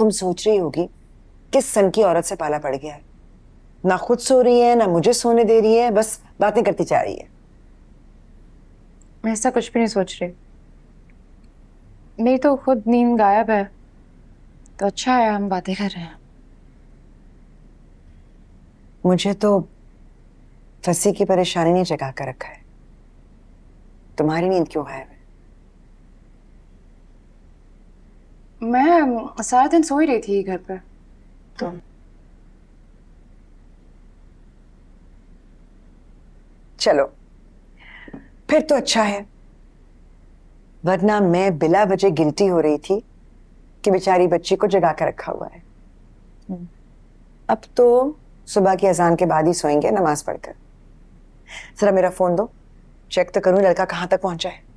तुम सोच रही होगी किस सन की औरत से पाला पड़ गया है। ना खुद सो रही है ना मुझे सोने दे रही है, बस बातें करती जा रही है। मैं ऐसा कुछ भी नहीं सोच रही। मेरी तो खुद नींद गायब है, तो अच्छा है हम बातें कर रहे हैं। मुझे तो फंसी की परेशानी ने जगा कर रखा है। तुम्हारी नींद क्यों गायब है? मैं सारा दिन सो ही रही थी घर पे, तो चलो फिर तो अच्छा है, वरना मैं बिला वजह गिल्टी हो रही थी कि बेचारी बच्ची को जगा कर रखा हुआ है। अब तो सुबह की अजान के बाद ही सोएंगे नमाज पढ़कर। जरा मेरा फोन दो, चेक तो करूं लड़का कहां तक पहुंचा है।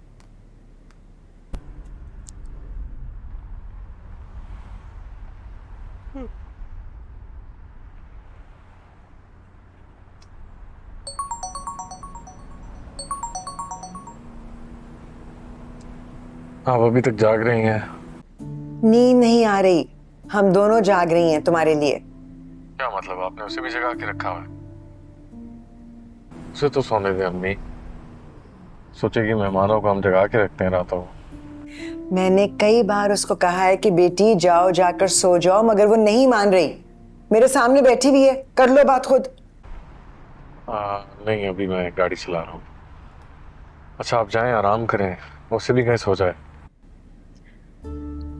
आप अभी तक जाग रही हैं? नींद नहीं आ रही, हम दोनों जाग रही हैं तुम्हारे लिए। क्या मतलब, आपने उसे भी जगा के रखा हुआ है? उसे तो सोने दे अम्मी, सोचेगी मेहमानों को हम जगा के रखते हैं रातों को। मैंने कई बार उसको कहा है कि बेटी जाओ, जाकर सो जाओ, मगर वो नहीं मान रही। मेरे सामने बैठी हुई है, कर लो बात खुद। नहीं, अभी मैं गाड़ी चला रहा हूँ। अच्छा आप जाएं, आराम करें, उसे भी कहीं सो जाए।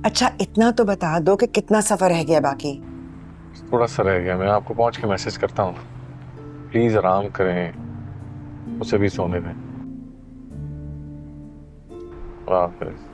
अच्छा इतना तो बता दो कि कितना सफर रह गया बाकी। थोड़ा सा रह गया, मैं आपको पहुंच के मैसेज करता हूँ। प्लीज आराम करें, उसे भी सोने दें। अल्लाह हाफिज़।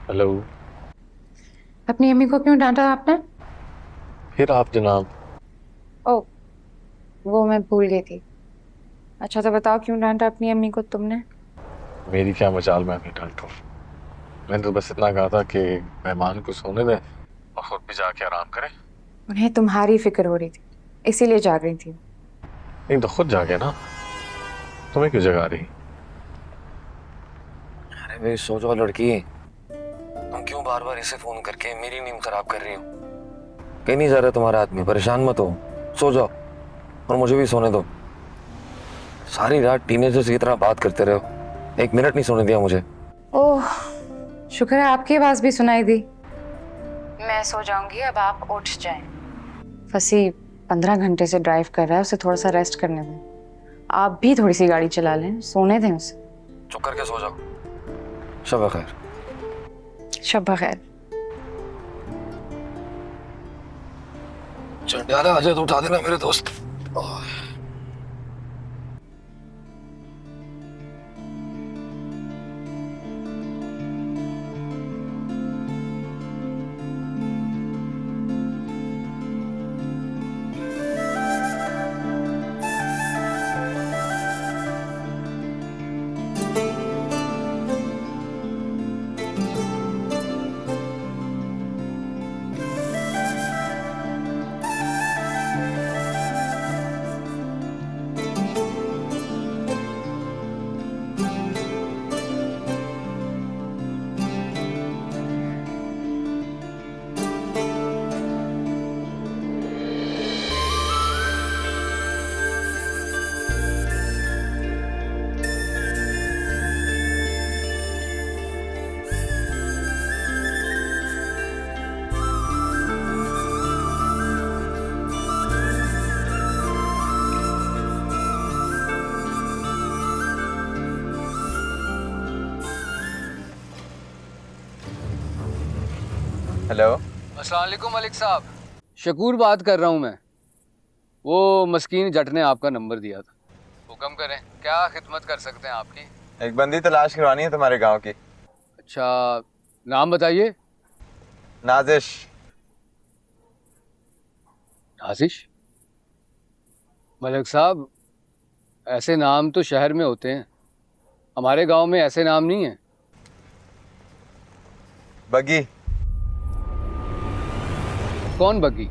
हेलो। अपनी अम्मी को क्यों डांटा आपने? फिर आप जनाब। ओ, वो मैं भूल गई थी। अच्छा तो बताओ, क्यों डांटा अपनी अम्मी को तुमने? मेरी क्या मजाल, मैं नहीं डांटूं। मैंने तो बस इतना कहा था कि मेहमान को सोने दें और खुद भी जाके आराम करें। उन्हें तुम्हारी फिक्र हो रही थी, इसीलिए जाग रही थी। नहीं तो खुद जागे ना, तुम्हें क्यों जगा रही? अरे मेरी सो जाओ लड़की, तुम क्यों बार बार इसे फोन करके मेरी नींद खराब कर रही हो? कहीं नहीं जा रहा तुम्हारा आदमी, परेशान मत हो, सो जाओ और मुझे भी सोने दो। सारी रात टीनेजर्स की तरह बात करते रहो, एक मिनट नहीं सोने दिया मुझे। ओह, शुक्र है आपकी आवाज भी सुनाई दी। मैं सो जाऊंगी, अब आप उठ जाएं। फसी 15 घंटे से ड्राइव कर रहा है, उसे थोड़ा सा रेस्ट करने दें। आप भी थोड़ी सी गाड़ी चला लें, सोने दें उसे। चुप करके सो जाओ। शब खैर। शब खैर। चंडाला अजय तो उठा देना मेरे दोस्त। हेलो। अस्सलाम वालेकुम मलिक साहब, शकूर बात कर रहा हूँ मैं। वो मस्कीन जट ने आपका नंबर दिया था। हुक्म करें, क्या खिदमत कर सकते हैं आपकी? एक बंदी तलाश करवानी है तुम्हारे गांव की। अच्छा, नाम बताइए। नाजिश। आशीष। मलिक साहब, ऐसे नाम तो शहर में होते हैं, हमारे गांव में ऐसे नाम नहीं है। बगी। कौन बग्गी?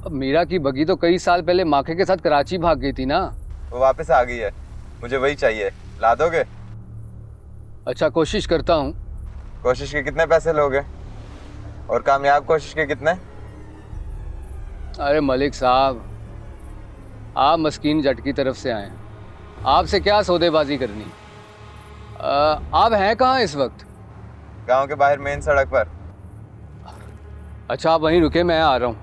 अब मीरा की बग्गी तो कई साल पहले माखे के साथ कराची भाग गई थी ना। वो वापस आ गई है, मुझे वही चाहिए, ला दोगे? अच्छा, कोशिश करता हूँ। कोशिश के कितने पैसे लोगे और कामयाब कोशिश के कितने? अरे मलिक साहब, आप मस्कीन जट की तरफ से आए हैं, आपसे क्या सौदेबाजी करनी। आप हैं कहाँ इस वक्त? गांव के बाहर मेन सड़क पर। अच्छा, आप वहीं रुके, मैं आ रहा हूँ।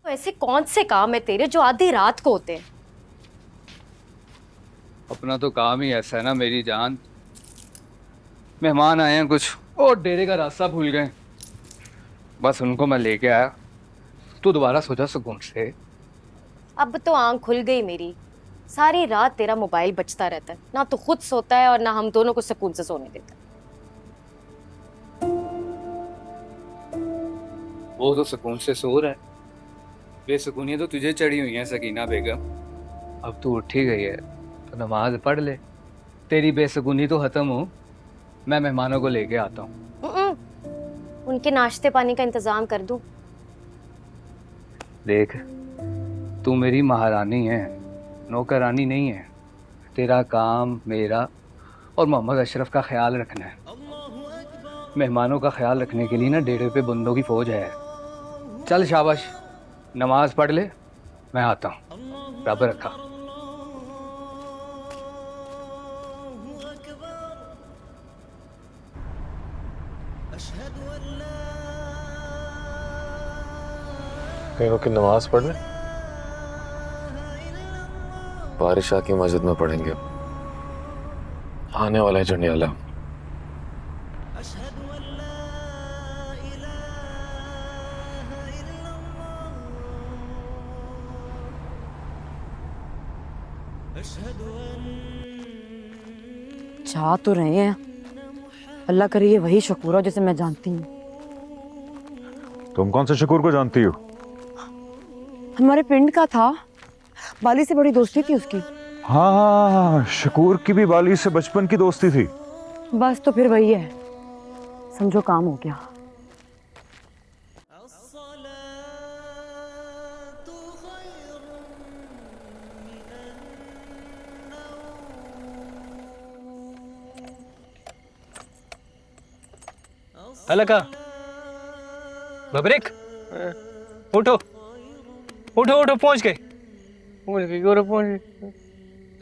तो ऐसे कौन से काम है तेरे जो आधी रात को होते हैं? अपना तो काम ही ऐसा है ना मेरी जान। मेहमान आए हैं कुछ, और डेरे का रास्ता भूल गए, बस उनको मैं लेके आया। तू दोबारा सोचा सुकून से। अब तो आंख खुल गई मेरी। सारी रात तेरा मोबाइल बजता रहता है, ना तो खुद सोता है और ना हम दोनों को सुकून से सोने देता। वो तो सुकून से सो रहा है, बेसुकूनी तो तुझे चढ़ी हुई है सकीना बेगम। अब तू उठ ही गई है तो नमाज पढ़ ले, तेरी बेसुकूनी तो खत्म हो। मैं मेहमानों को लेके आता हूँ। उनके नाश्ते पानी का इंतजाम कर दूं? देख, तू मेरी महारानी है, नौकरानी नहीं है। तेरा काम मेरा और मोहम्मद अशरफ का ख्याल रखना है। मेहमानों का ख्याल रखने के लिए ना डेरे पे बंदों की फौज है। चल शाबाश, नमाज पढ़ ले, मैं आता हूँ। रब रखा। कहीं की नमाज पढ़ ले। बारिश आके मस्जिद में पढ़ेंगे। आने वाला है जंडियाला। चाह तो रहे हैं, अल्लाह करे ये वही शकूर हो जिसे मैं जानती हूँ। तुम कौन से शकूर को जानती हो? हमारे पिंड का था, बाली से बड़ी दोस्ती थी उसकी। हाँ, शकूर की भी बाली से बचपन की दोस्ती थी। बस तो फिर वही है, समझो काम हो गया। अलका, बबरिक, उठो उठो उठो, पहुंच गए।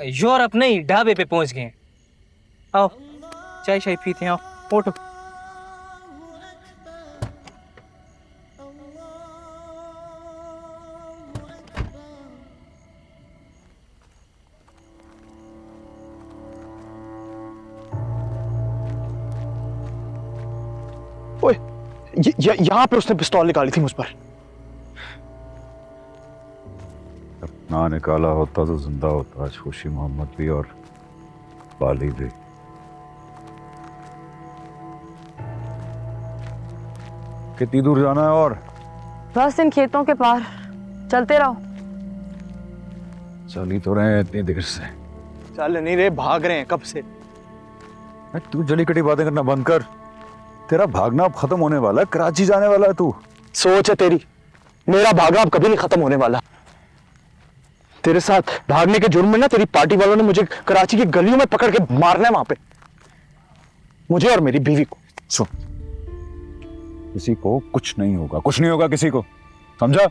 यूरोप नहीं, ढाबे पे पहुंच गए। आओ चाय शाय पीते हैं, आओ उठो। ओए, यहाँ पे उसने पिस्तौल निकाली थी मुझ पर। ना निकाला होता तो जिंदा होता आज खुशी मोहम्मद भी और बाली भी। कितनी दूर जाना है? और बस इन खेतों के पार, चलते रहो। चल ही तो रहे हैं इतनी देर से। चल नहीं रहे, भाग रहे हैं कब से। तू जली कटी बातें करना बंद कर। तेरा भागना अब खत्म होने वाला है, कराची जाने वाला है तू। सोच है तेरी, मेरा भागना अब कभी नहीं खत्म होने वाला। तेरे साथ भागने के जुर्म में ना तेरी पार्टी वालों ने मुझे कराची की गलियों में पकड़ के मारना है वहां पे, मुझे और मेरी बीवी को। सुन, किसी को कुछ नहीं होगा, कुछ नहीं होगा किसी को, समझा?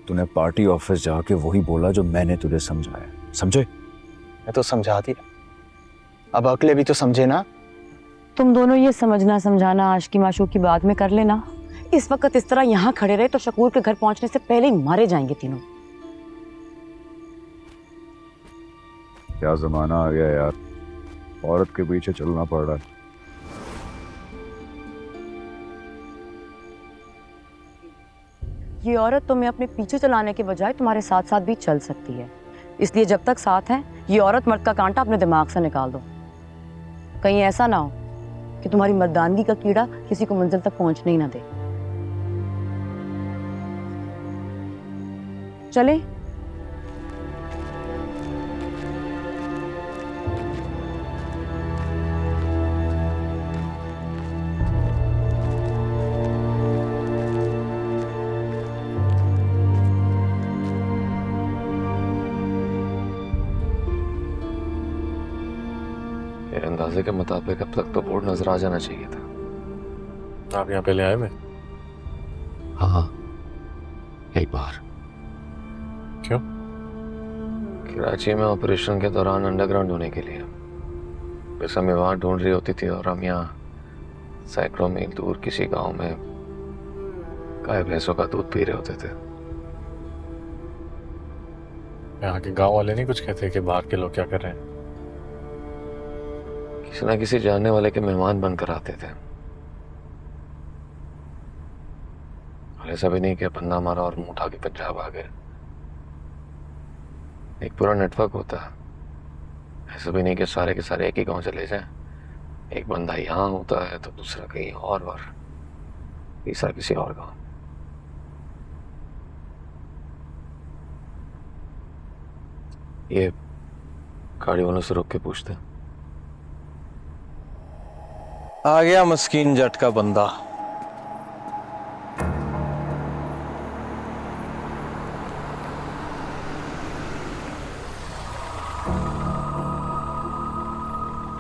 तूने पार्टी ऑफिस जाके वही बोला जो मैंने तुझे समझाया, समझे? मैं तो समझा दिया, अब अगले भी तो समझे ना। तुम दोनों ये समझना समझाना आशिकी माशूक की बात में कर लेना। इस वक्त इस तरह यहाँ खड़े रहे तो शकूर के घर पहुंचने से पहले ही मारे जाएंगे तीनों। क्या जमाना आ गया यार, औरत के पीछे चलना पड़ रहा है। ये औरत तुम्हें अपने पीछे चलाने के बजाय तुम्हारे साथ साथ भी चल सकती है, इसलिए जब तक साथ है ये औरत मर्द का कांटा अपने दिमाग से निकाल दो। कहीं ऐसा ना हो कि तुम्हारी मर्दानगी का कीड़ा किसी को मंजिल तक पहुंचने ही ना दे। चले? मेरे अंदाजे के मुताबिक अब तक तो बोर्ड नजर आ जाना चाहिए था। आप यहाँ पहले आए में? हाँ, एक बार। क्यों? कराची में ऑपरेशन के दौरान अंडरग्राउंड होने के लिए बस हमें वहां ढूंढ रही होती थी और हम यहाँ सैकड़ों मील दूर किसी गांव में गाय भैंसों का दूध पी रहे होते थे। यहाँ के गांव वाले नहीं कुछ कहते कि बाहर के लोग क्या कर रहे हैं? किसी ना किसी जानने वाले के मेहमान बनकर आते थे। और ऐसा भी नहीं कि बंदा मारा और मुंह उठा के पंजाब आ गए। एक पूरा नेटवर्क होता है। ऐसा भी नहीं कि सारे के सारे एक ही गांव चले जाएं। एक बंदा यहाँ होता है तो दूसरा कहीं और तीसरा किसी और गांव। ये गाड़ी वालों से रोक के पूछते हैं। आ गया मस्कीन जट का बंदा।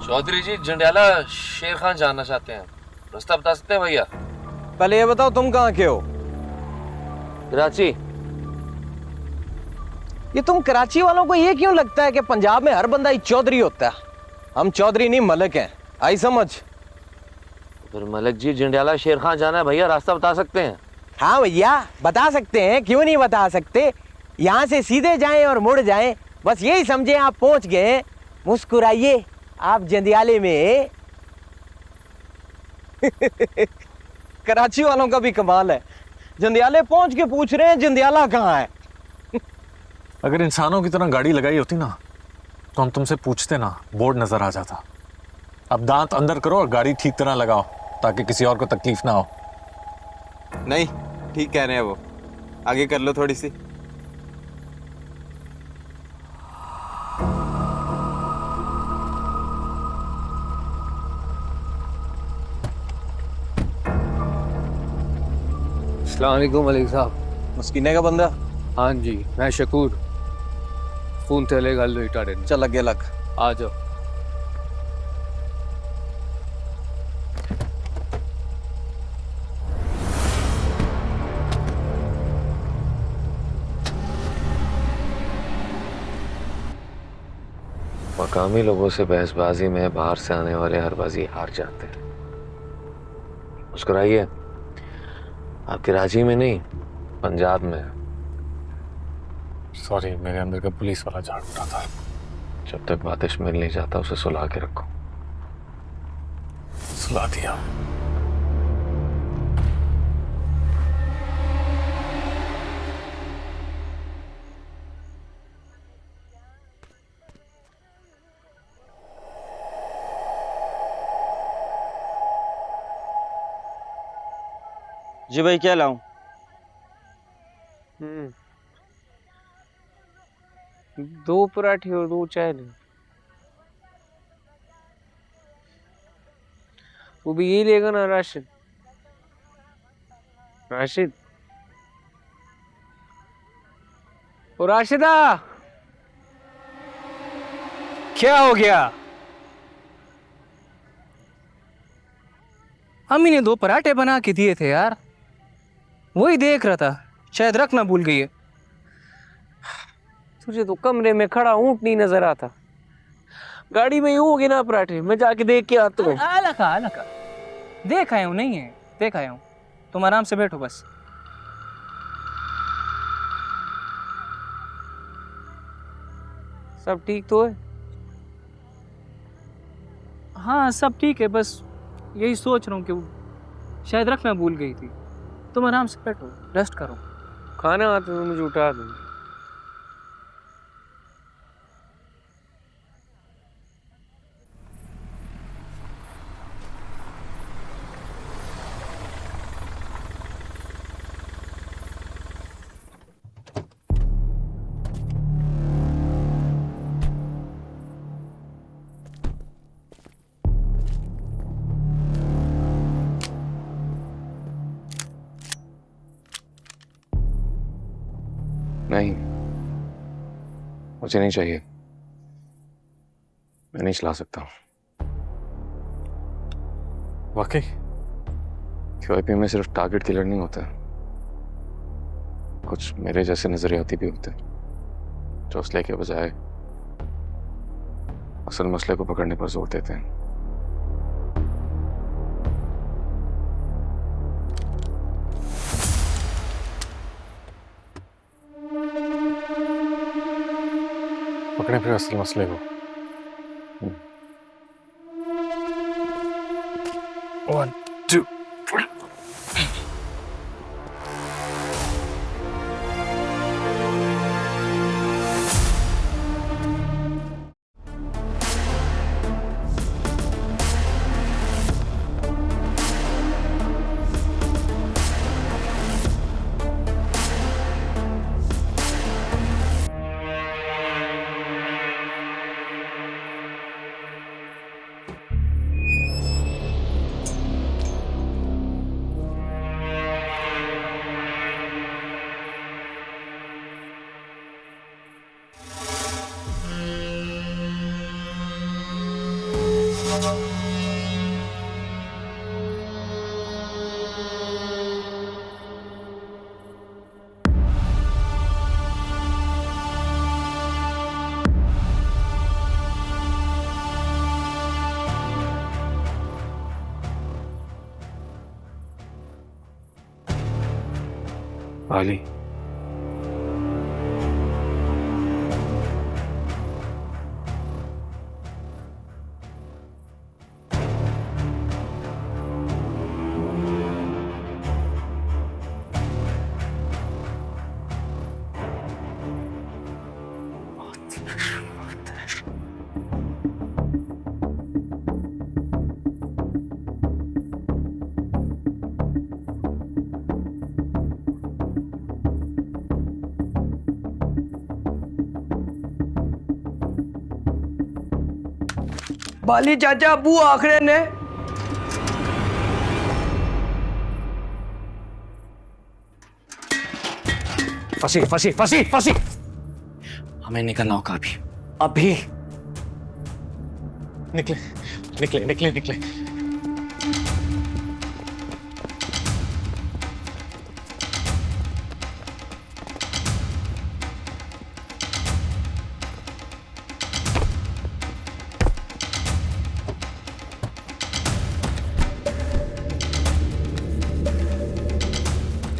चौधरी जी, जंडियाला शेर खान जानना चाहते हैं, रास्ता बता सकते हैं भैया? पहले ये बताओ तुम कहाँ के हो? कराची। ये तुम कराची वालों को ये क्यों लगता है कि पंजाब में हर बंदा ही चौधरी होता है? हम चौधरी नहीं मलिक हैं, आई समझ? फिर मलिक जी, जंडियाला शेर खान जाना है भैया, रास्ता बता सकते हैं? हाँ भैया बता सकते हैं, क्यों नहीं बता सकते। यहाँ से सीधे जाएं और मुड़ जाएं, बस यही समझे आप पहुंच गए। मुस्कुराइए, आप जंडियाले में। कराची वालों का भी कमाल है, जंडियाले पहुंच के पूछ रहे हैं जंडियाला कहाँ है। अगर इंसानों की तरह गाड़ी लगाई होती ना तो हम तुमसे पूछते ना, बोर्ड नजर आ जाता। अब दांत अंदर करो और गाड़ी ठीक तरह लगाओ ताकि किसी और को तकलीफ ना हो। नहीं, ठीक कह रहे हैं वो, आगे कर लो थोड़ी सी। अस्सलाम वालेकुम मलिक साहब। मस्कीने का बंदा? हाँ जी, मैं शकूर। फोन तेले गल हुई टाड़े ने। चल अगे लग, आ जाओ। मकामी लोगों से बहसबाजी में बाहर से आने वाले हर बाजी हार जाते हैं। मुस्कुराइए, आप कराची में नहीं पंजाब में। सॉरी, मेरे अंदर का पुलिस वाला झाड़ उठा था। जब तक बातिश मिल नहीं जाता उसे सुला के रखो। सुला दिया। जी भाई क्या लाऊं? दो पराठे और दो चाय ले। वो भी यही लेगा ना राशिद? राशिद, ओ राशिदा, क्या हो गया? अम्मी ने दो पराठे बना के दिए थे यार, वही देख रहा था, शायद रखना भूल गई है। तुझे तो कमरे में खड़ा ऊंट नहीं नजर आता। गाड़ी में ही होगी ना पराठे, मैं जाके देख के आता हूँ। अलका देख आया हूँ, नहीं है देख आया हूँ, तुम आराम से बैठो बस। सब ठीक तो है? हाँ सब ठीक है, बस यही सोच रहा हूँ कि शायद रखना भूल गई थी। तुम आराम से बैठो, रेस्ट करो। खाना आता तो मुझे उठा दो। नहीं, मुझे नहीं चाहिए। मैं नहीं चला सकता। वाकई? क्यूआईपी में सिर्फ टारगेट किलर नहीं होता, कुछ मेरे जैसे नजरियाती भी होते हैं जो असले के बजाय असल मसले को पकड़ने पर जोर देते हैं। पकड़े फिर असल मसले को। 1 2 3। बाली, बाली चाचा अबू आखिर ने फंसी फंसी फंसी फंसी। हमें निकलना होगा अभी अभी। निकले निकले निकले निकले।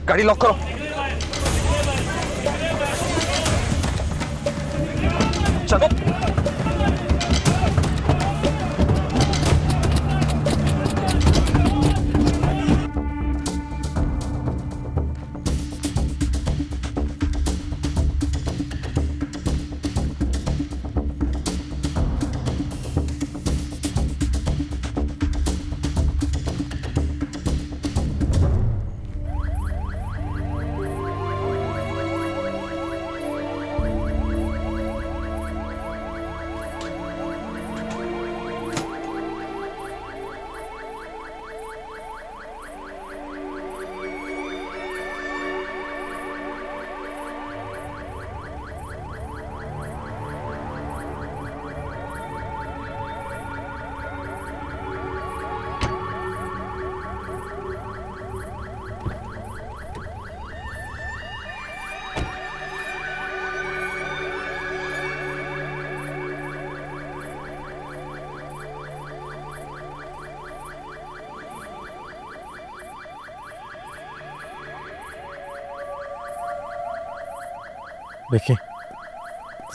गाड़ी लॉक करो। चलो देखिए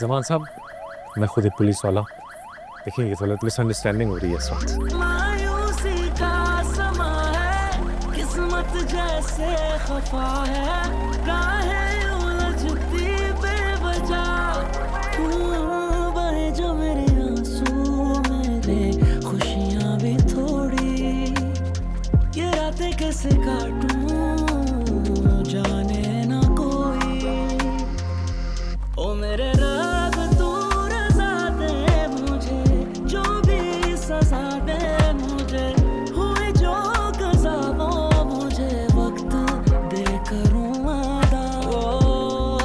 जमान साहब, मैं खुद एक पुलिस वाला। देखिए ये गलत मिसअंडरस्टैंडिंग हो रही है इस वक्त। कैसे खफा है, राहें उलझती बेवजह, बहे जो मेरे आंसू मेरे, खुशियां भी थोड़ी, ये रातें कैसे काटूं जाने ना कोई। ओ मेरे रब तू रज़ा दे मुझे, जो भी सज़ा दे मुझे, हुए जो कज़ा वो मुझे वक्त दे करूँ अदा। ओ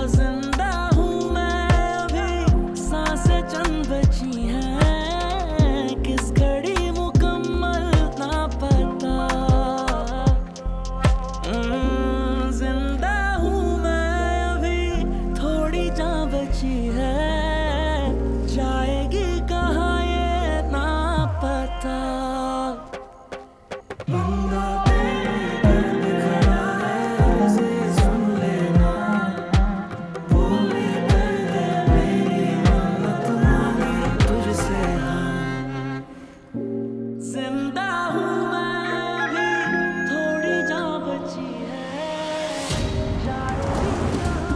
जिंदा हूँ मैं अभी, सांसें चंद बची हैं, किस घड़ी मुकम्मल ना पता। जिंदा हूँ मैं अभी, थोड़ी जान बची है, जाएगी कहाँ ये ना पता। बंदा तेरे दर पे खड़ा है, उसे सुन लेना, बोली कर दे मेरी मन्नत मांगी तुझसे। हाँ जिंदा हूँ मैं अभी, थोड़ी जान बची है, जाएगी कहाँ।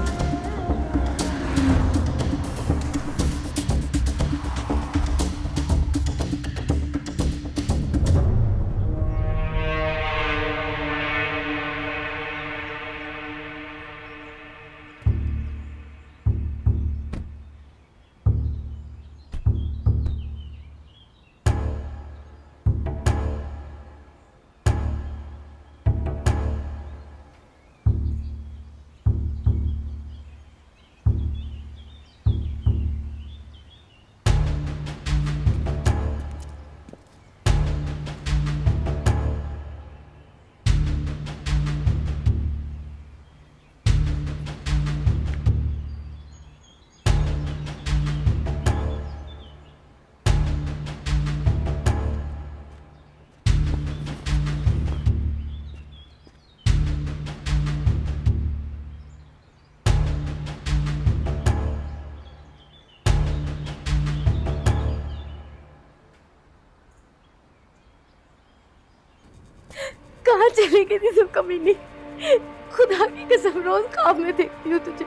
कहाँ चली गई थी तू कमीनी? खुदा की कसम रोज ख्वाब में देखती हूँ तुझे।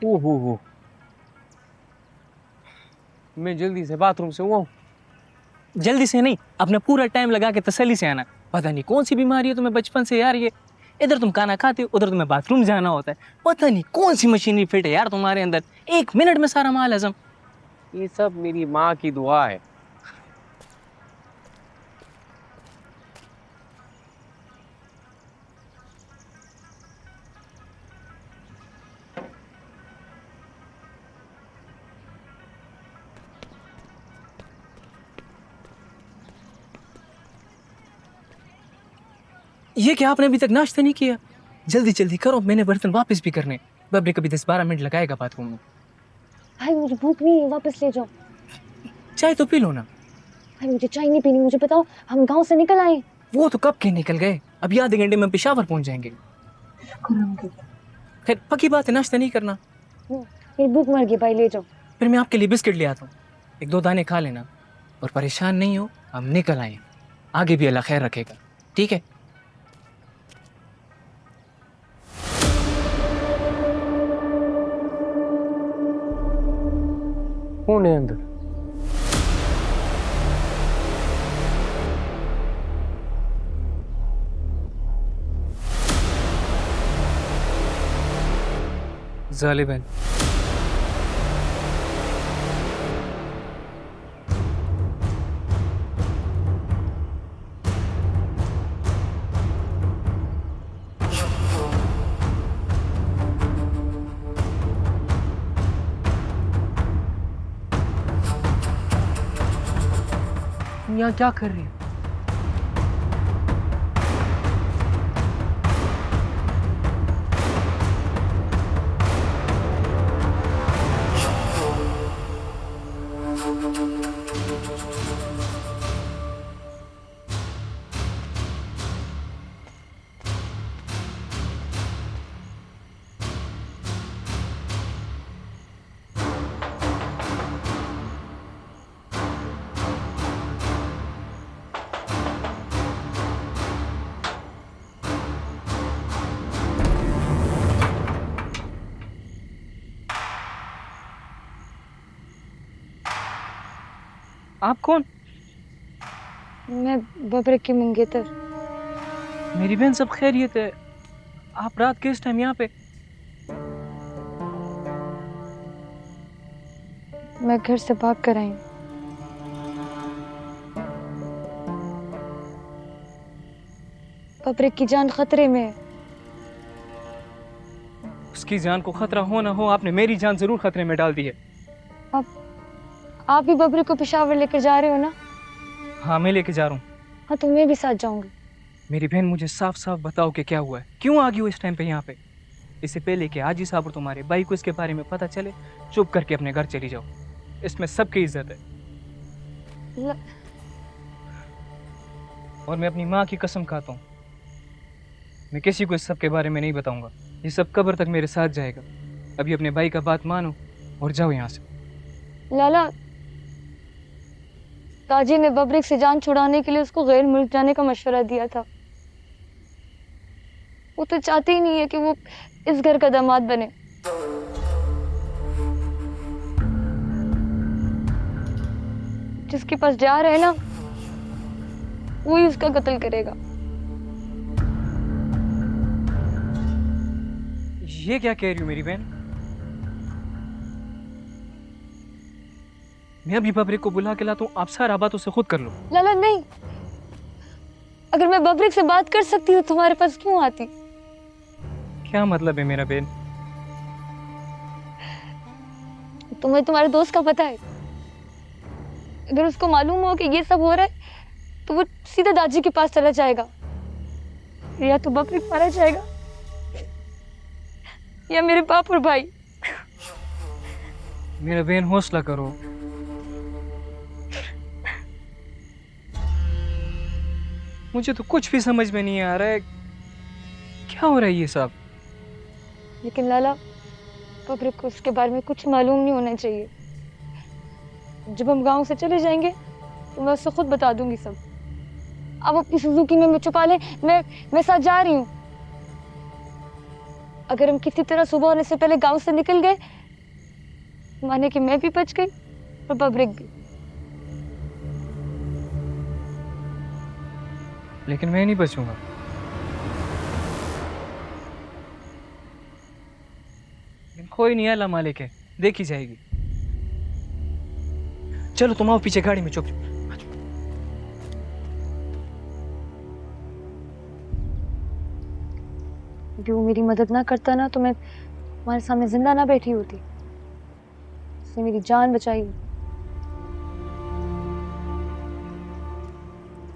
ओहो, मैं जल्दी से बाथरूम से हुआ हूँ। जल्दी से नहीं, अपना पूरा टाइम लगा के तसल्ली से आना। पता नहीं कौन सी बीमारी है तुम्हें बचपन से यार, ये इधर तुम खाना खाते हो, उधर तुम्हें बाथरूम जाना होता है। पता नहीं कौन सी मशीनरी फिट है यार तुम्हारे अंदर, 1 मिनट में सारा माल हजम। ये सब मेरी माँ की दुआ है। ये क्या आपने अभी तक नाश्ता नहीं किया? जल्दी जल्दी करो, मैंने बर्तन वापस भी करने। बबरी कभी 10-12 मिनट लगाएगा बाथरूम में। भाई मुझे भूख नहीं है, वापस ले जाओ। चाय तो पी लो ना। भाई मुझे चाय नहीं पीनी, मुझे बताओ हम गांव से निकल आए। वो तो कब के निकल गए, अभी आधे घंटे में पेशावर पहुंच जाएंगे। खैर पक्की बात है, नाश्ता नहीं करना। मेरी भूख मर गई भाई, ले जाओ। फिर मैं आपके लिए बिस्किट ले आता हूँ, 1-2 दाने खा लेना। और परेशान नहीं हो, हम निकल आए, आगे भी अल्लाह खैर रखेगा, ठीक है? कौन है अंदर? जालिब है। तुम यहाँ क्या कर रही हो? आप कौन? मैं बबरे की मंगेतर। मेरी बहन सब खैरियत है। आप रात के इस टाइम यहाँ पे? मैं घर से भाग कर आई हूँ। बबरे की जान खतरे में है। उसकी जान को खतरा हो ना हो, आपने मेरी जान जरूर खतरे में डाल दी है। आप भी बबरे को पेशावर लेकर जा रहे हो ना? हाँ, मैं लेके जा रहा हूँ। हाँ, तो मैं भी साथ जाऊंगी। मेरी बहन, मुझे साफ साफ बताओ कि क्या हुआ है, क्यों आ गई हो इस टाइम पे यहाँ पे? इससे पहले कि हाजी साहब और तुम्हारे भाई को इसके बारे में पता चले, चुप करके अपने घर चली जाओ। इसमें सबकी इज्जत है। और मैं अपनी माँ की कसम खाता हूँ, मैं किसी को इस सब के बारे में नहीं बताऊंगा। ये सब कब्र तक मेरे साथ जाएगा। अभी अपने भाई का बात मानो और जाओ यहाँ से। लाला, ताजी ने बबरिक से जान छुड़ाने के लिए उसको गैर मुल्क जाने का मशवरा दिया था। वो तो चाहती ही नहीं है कि वो इस घर का दामाद बने। जिसके पास जा रहे हैं ना, वो ही उसका कत्ल करेगा। ये क्या कह रही हो मेरी बहन? मैं अभी बबरिक को बुला के लाता हूँ, आप सारा बात उसे खुद कर लो। लाला नहीं, अगर मैं बबरिक से बात कर सकती तो तुम्हारे पास क्यों आती? क्या मतलब है मेरा बहन? तुम्हें तुम्हारे दोस्त का पता है? अगर उसको मालूम हो कि ये सब हो रहा है तो वो सीधा दादी के पास चला जाएगा। या तो बबरिक मारा जाएगा या मेरे बाप और भाई। मेरा बहन, हौसला करो। मुझे तो कुछ भी समझ में नहीं आ रहा है, क्या हो रहा है ये सब? लेकिन लाला, बबरिक को उसके बारे में कुछ मालूम नहीं होना चाहिए। जब हम गांव से चले जाएंगे तो मैं उससे खुद बता दूंगी सब। अब अपनी सुजुकी में छुपा ले, मैं साथ जा रही हूँ। अगर हम किसी तरह सुबह होने से पहले गांव से निकल गए, माने कि मैं भी बच गई और बबरिक भी। लेकिन मैं नहीं बचूंगा। कोई नहीं, अल्लाह मालिक है, देखी जाएगी। चलो तुम आओ पीछे गाड़ी में, चुप। यदि वो मेरी मदद ना करता ना तो मैं तुम्हारे सामने जिंदा ना बैठी होती। उसने मेरी जान बचाई।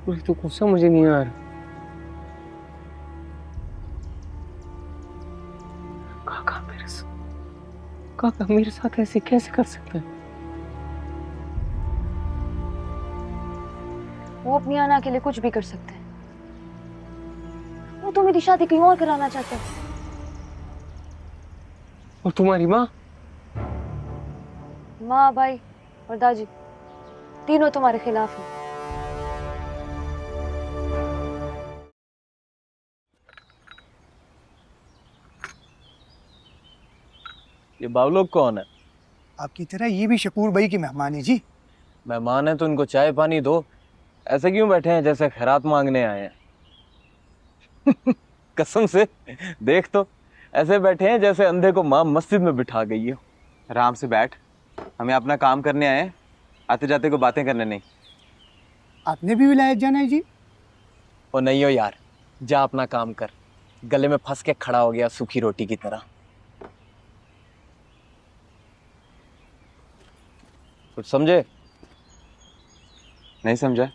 मुझे तो कुछ समझ नहीं आ रहा। काका मेरे साथ ऐसे कैसे कर सकते हैं? वो अपनी आना के लिए कुछ भी कर सकते हैं। वो तो मेरी शादी कहीं और कराना चाहते हैं। और तुम्हारी माँ? माँ, भाई और दादी तीनों तुम्हारे खिलाफ हैं। ये बावलोग कौन है? आपकी तरह ये भी शकूर भाई की मेहमान है जी। मेहमान है तो इनको चाय पानी दो। ऐसे क्यों बैठे हैं जैसे खैरात मांगने आए हैं? कसम से देख तो, ऐसे बैठे हैं जैसे अंधे को माँ मस्जिद में बिठा गई है। आराम से बैठ, हमें अपना काम करने आए हैं, आते जाते को बातें करने नहीं। आपने भी विलायत जाना है जी? ओ नहीं हो यार, जा अपना काम कर। गले में फंस के खड़ा हो गया सूखी रोटी की तरह। कुछ समझे? नहीं समझा।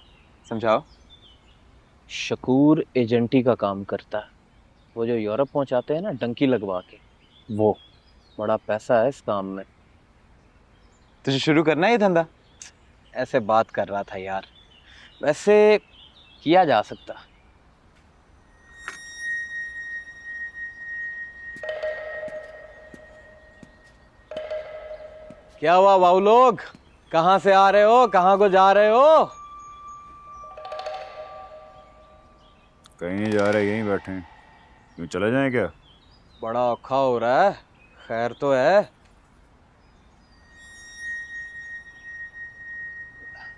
समझाओ। शकूर एजेंटी का काम करता है। वो जो यूरोप पहुंचाते हैं ना डंकी लगवा के, वो बड़ा पैसा है इस काम में। तुझे शुरू करना है ये धंधा? ऐसे बात कर रहा था यार, वैसे किया जा सकता। क्या हुआ बाबू लोग, कहाँ से आ रहे हो, कहाँ को जा रहे हो? कहीं नहीं जा रहे, यहीं बैठे हैं। क्यों, चले जाएं क्या? बड़ा औखा हो रहा है, खैर तो है?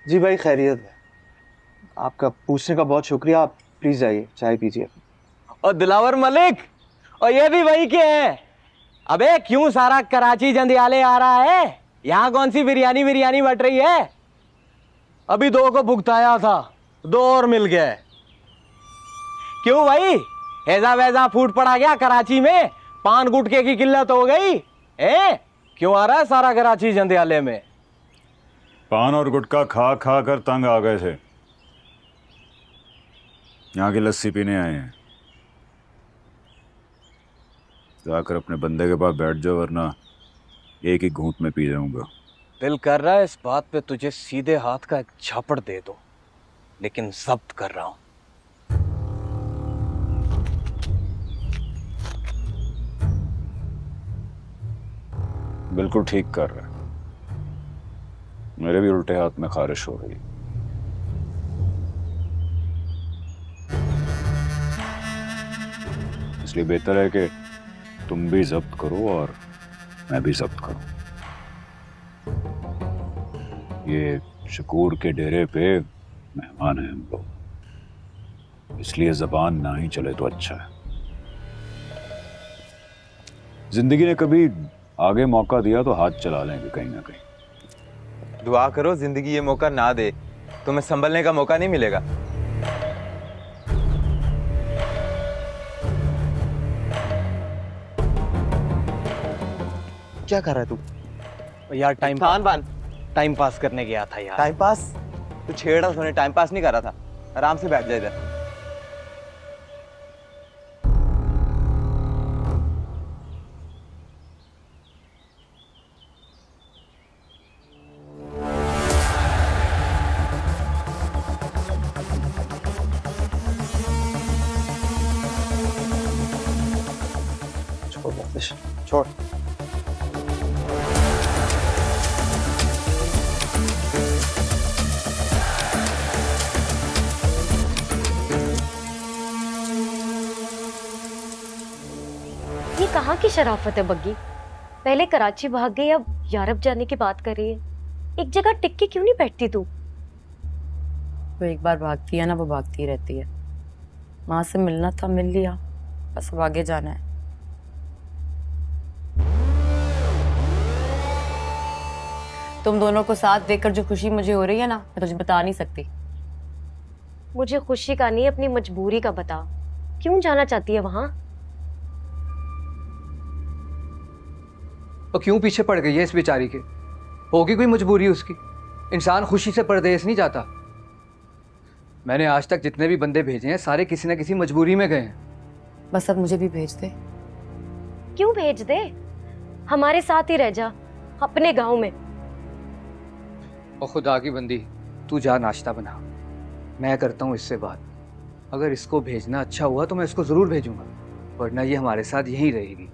जी भाई खैरियत है। आपका पूछने का बहुत शुक्रिया। आप प्लीज जाइए, चाय पीजिए। और दिलावर मलिक, और ये भी वही के हैं। अबे क्यों सारा कराची जंदियाले आ रहा है? यहाँ कौन सी बिरयानी बट रही है? अभी 2 को भुगताया था, 2 और मिल गए। क्यों भाई, हैजा वैजा फूट पड़ा गया कराची में? पान गुटके की किल्लत हो गई है? क्यों आ रहा है सारा कराची जंदियाले में? पान और गुटखा खा खा कर तंग आ गए थे, यहाँ की लस्सी पीने आए हैं। जाकर अपने बंदे के पास बैठ जाओ, वरना एक ही घूंट में पी जाऊंगा। दिल कर रहा है इस बात पे तुझे सीधे हाथ का एक झापड़ दे दो, लेकिन जब्त कर रहा हूं। बिल्कुल ठीक कर रहा है। मेरे भी उल्टे हाथ में खारिश हो रही है। इसलिए बेहतर है कि तुम भी जब्त करो और मैं भी जब्त करूं। ये शकूर के डेरे पे मेहमान हैं हम लोग, इसलिए जबान ना ही चले तो अच्छा है। जिंदगी ने कभी आगे मौका दिया तो हाथ चला लेंगे कहीं ना कहीं। दुआ करो जिंदगी ये मौका ना दे, तुम्हें संभलने का मौका नहीं मिलेगा। क्या कर रहा है तू? यार टाइम पास करने गया था यार। Time pass? तू छेड़ रहा था, टाइम पास नहीं कर रहा था। आराम से बैठ जा इधर। छोड़। ये कहाँ की शराफत है बग्गी? पहले कराची भाग गई, अब यूरोप जाने की बात कर रही है। एक जगह टिक के क्यों नहीं बैठती तू? वो एक बार भागती है ना, वो भागती रहती है। माँ से मिलना था, मिल लिया, बस अब आगे जाना है। तुम दोनों को साथ देखकर जो खुशी मुझे हो रही है ना, मैं तुझे बता नहीं सकती। मुझे खुशी का नहीं, अपनी मजबूरी का बता। क्यों जाना चाहती है वहां? और क्यों पीछे पड़ गई है इस बेचारी के? होगी कोई मजबूरी उसकी। इंसान खुशी से परदेश नहीं जाता। मैंने आज तक जितने भी बंदे भेजे हैं सारे किसी न किसी मजबूरी में गए हैं। बस अब मुझे भी भेज दे। क्यों भेज दे? हमारे साथ ही रह जा, अपने गांव में। और खुदा की बंदी, तू जा नाश्ता बना, मैं करता हूँ इससे बात। अगर इसको भेजना अच्छा हुआ तो मैं इसको जरूर भेजूंगा, वरना ये हमारे साथ यहीं रहेगी।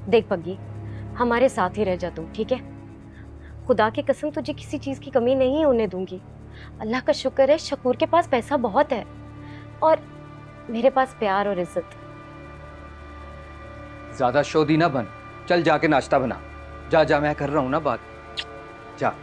देख बग्गी, हमारे साथ ही रह जा तू, ठीक है? खुदा की कसम तुझे किसी चीज की कमी नहीं होने दूंगी। अल्लाह का शुक्र है शकूर के पास पैसा बहुत है और मेरे पास प्यार और इज्जत। ज्यादा शोधी ना बन, चल जाके नाश्ता बना। जा जा, मैं कर रहा हूँ ना बात। जा।